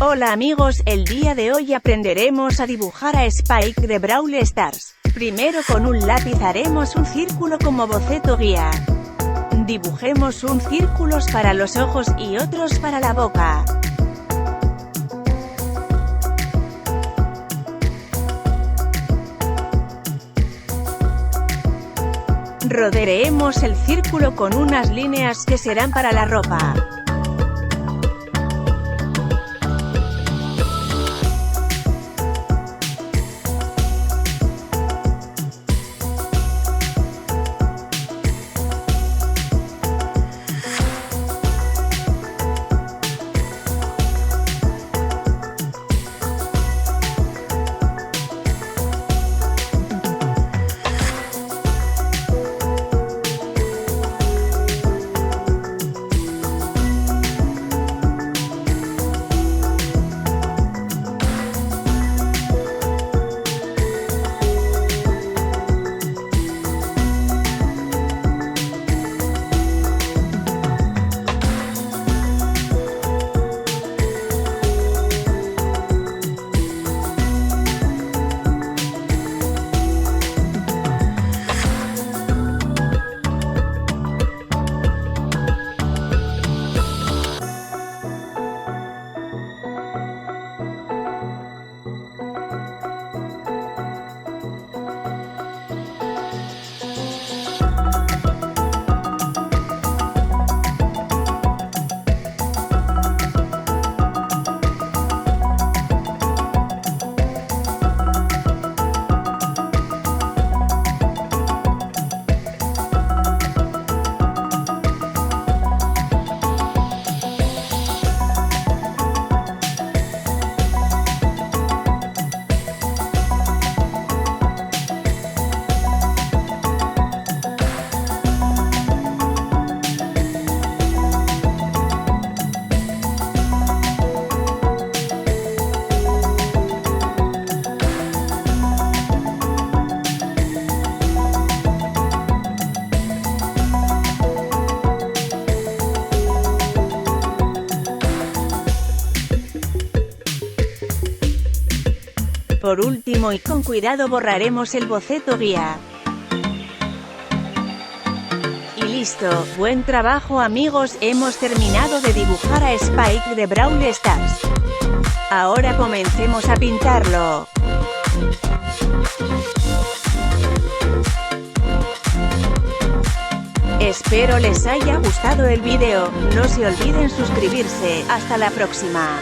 Hola amigos, el día de hoy aprenderemos a dibujar a Spike de Brawl Stars. Primero con un lápiz haremos un círculo como boceto guía. Dibujemos un círculo para los ojos y otros para la boca. Rodearemos el círculo con unas líneas que serán para la ropa. Por último y con cuidado borraremos el boceto guía. Y listo, buen trabajo amigos, hemos terminado de dibujar a Spike de Brawl Stars. Ahora comencemos a pintarlo. Espero les haya gustado el video, no se olviden suscribirse, hasta la próxima.